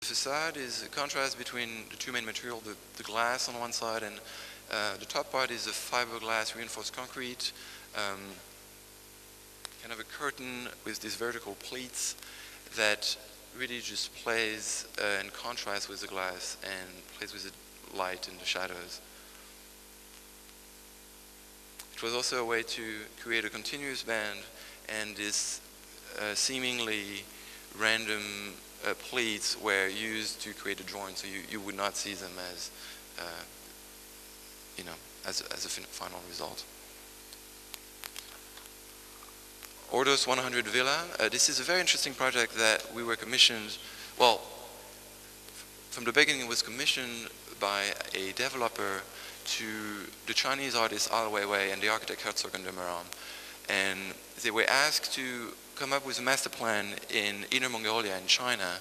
The facade is a contrast between the two main materials, the glass on one side, and the top part is a fiberglass reinforced concrete, kind of a curtain with these vertical pleats that really just plays in contrast with the glass and plays with the light and the shadows. It was also a way to create a continuous band, and this seemingly random pleats were used to create a joint, so you would not see them as, as a final result. Ordos 100 Villa. This is a very interesting project that we were commissioned. Well, from the beginning, it was commissioned by a developer to the Chinese artist Ai Weiwei and the architect Herzog and de Meuron, and they were asked to come up with a master plan in Inner Mongolia in China,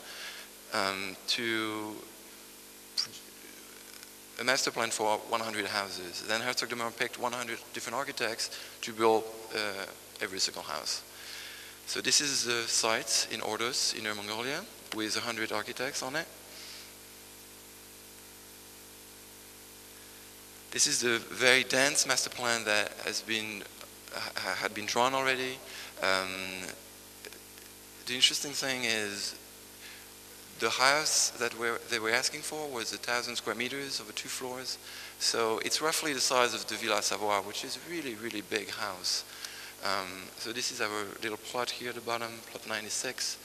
a master plan for 100 houses. Then Herzog de Meuron picked 100 different architects to build every single house. So this is the site in Ordos, Inner Mongolia, with 100 architects on it. This is the very dense master plan that had been drawn already. The interesting thing is the house that they were asking for was 1,000 square meters over 2 floors. So it's roughly the size of the Villa Savoie, which is a really, really big house. So this is our little plot here at the bottom, plot 96.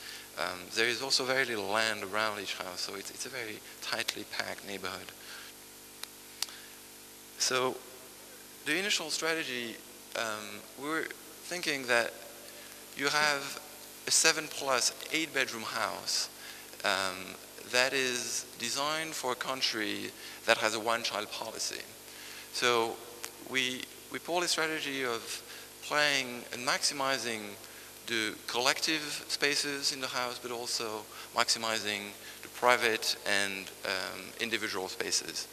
There is also very little land around each house, so it's a very tightly packed neighborhood. So the initial strategy, we were thinking that you have a 7+ 8-bedroom house that is designed for a country that has a one-child policy. So we pulled a strategy of playing and maximizing the collective spaces in the house, but also maximizing the private and individual spaces.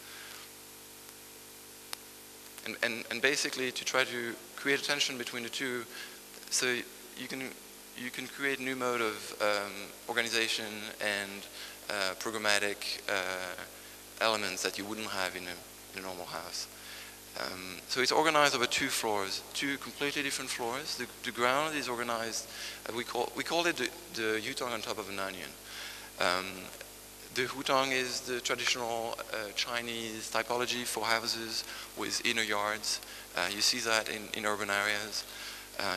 And basically to try to create a tension between the two, so you can create a new mode of organization and programmatic elements that you wouldn't have in a normal house. So it's organized over 2 floors, 2 completely different floors. The ground is organized, we call it the hutong on top of an onion. The hutong is the traditional Chinese typology for houses with inner yards. You see that in urban areas,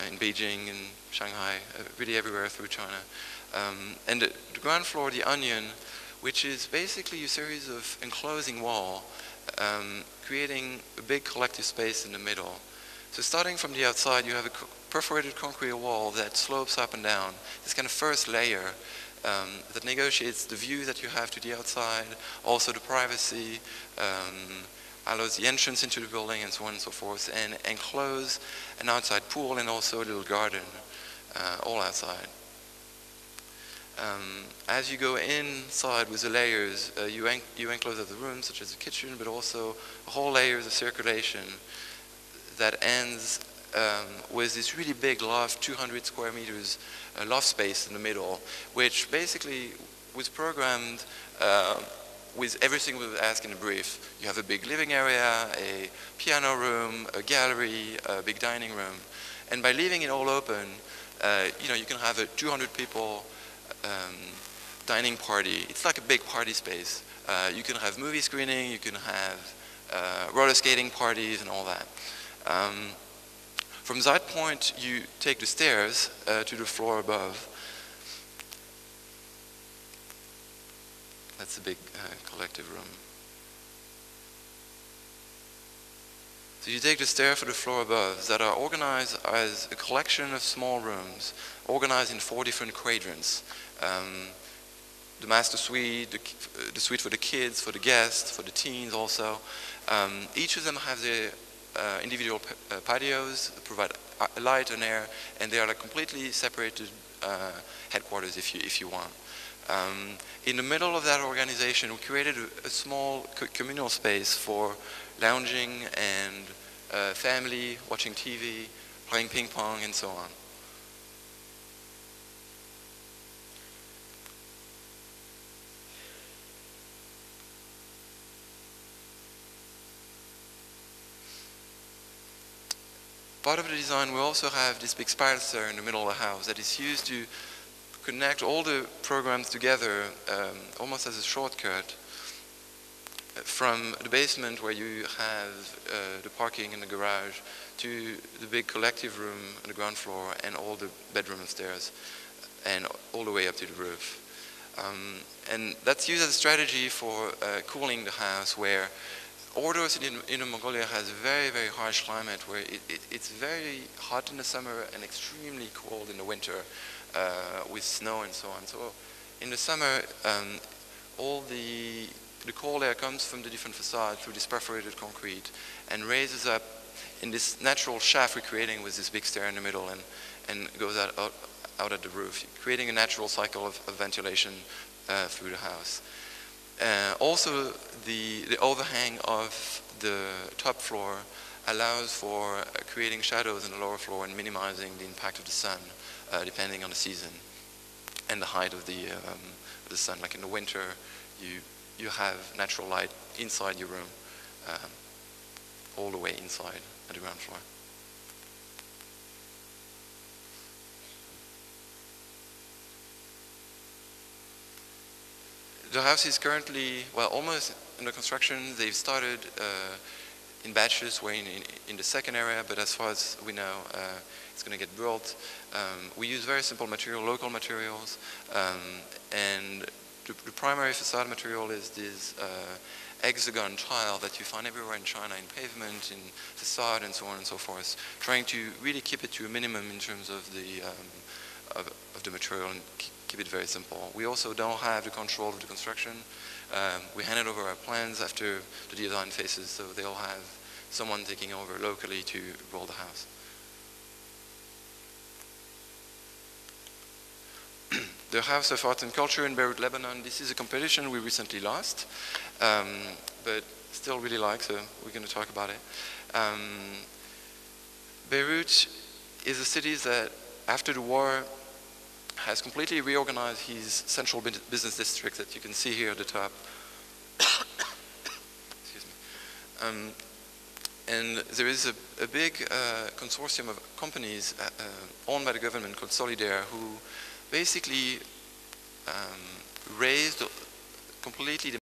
in Beijing and Shanghai, really everywhere through China. And the ground floor, the onion, which is basically a series of enclosing wall, creating a big collective space in the middle. So starting from the outside, you have a perforated concrete wall that slopes up and down. This kind of first layer that negotiates the view that you have to the outside, also the privacy, allows the entrance into the building and so on and so forth, and enclose an outside pool and also a little garden, all outside. As you go inside with the layers, you enclose other rooms such as the kitchen, but also whole layers of circulation that ends with this really big loft, 200 square meters loft space in the middle, which basically was programmed with everything we would ask in the brief. You have a big living area, a piano room, a gallery, a big dining room, and by leaving it all open, you can have a 200 people dining party. It's like a big party space. You can have movie screening, you can have roller skating parties and all that. From that point, you take the stairs to the floor above. That's a big collective room. So you take the stairs to the floor above that are organized as a collection of small rooms, organized in 4 different quadrants. The master suite, the suite for the kids, for the guests, for the teens also. Each of them have their individual patios that provide light and air, and they are like completely separated headquarters if you want. In the middle of that organization, we created a small communal space for lounging and family, watching TV, playing ping pong, and so on. part of the design, we also have this big spiral stair in the middle of the house that is used to connect all the programs together, almost as a shortcut from the basement where you have the parking and the garage to the big collective room on the ground floor and all the bedroom upstairs and all the way up to the roof. And that's used as a strategy for cooling the house, where Ordos in Inner Mongolia has a very, very harsh climate where it's very hot in the summer and extremely cold in the winter with snow and so on. So in the summer, all the cold air comes from the different facades through this perforated concrete and raises up in this natural shaft we're creating with this big stair in the middle and goes out at the roof, creating a natural cycle of ventilation through the house. Also, the overhang of the top floor allows for creating shadows in the lower floor and minimizing the impact of the sun, depending on the season and the height of the sun. Like in the winter, you have natural light inside your room, all the way inside at the ground floor. The house is currently, well, almost under construction. They've started in batches. We're in the second area, but as far as we know, it's going to get built. We use very simple material, local materials, and the primary facade material is this hexagon tile that you find everywhere in China, in pavement, in facade, and so on and so forth, trying to really keep it to a minimum in terms of the material and keep it very simple. We also don't have the control of the construction. We handed over our plans after the design phases, so they'll have someone taking over locally to roll the house. The House of Art and Culture in Beirut, Lebanon. This is a competition we recently lost, but still really like, so we're going to talk about it. Beirut is a city that, after the war, has completely reorganized his central business district that you can see here at the top. Excuse me. And there is a big consortium of companies owned by the government called Solidaire, who basically raised completely the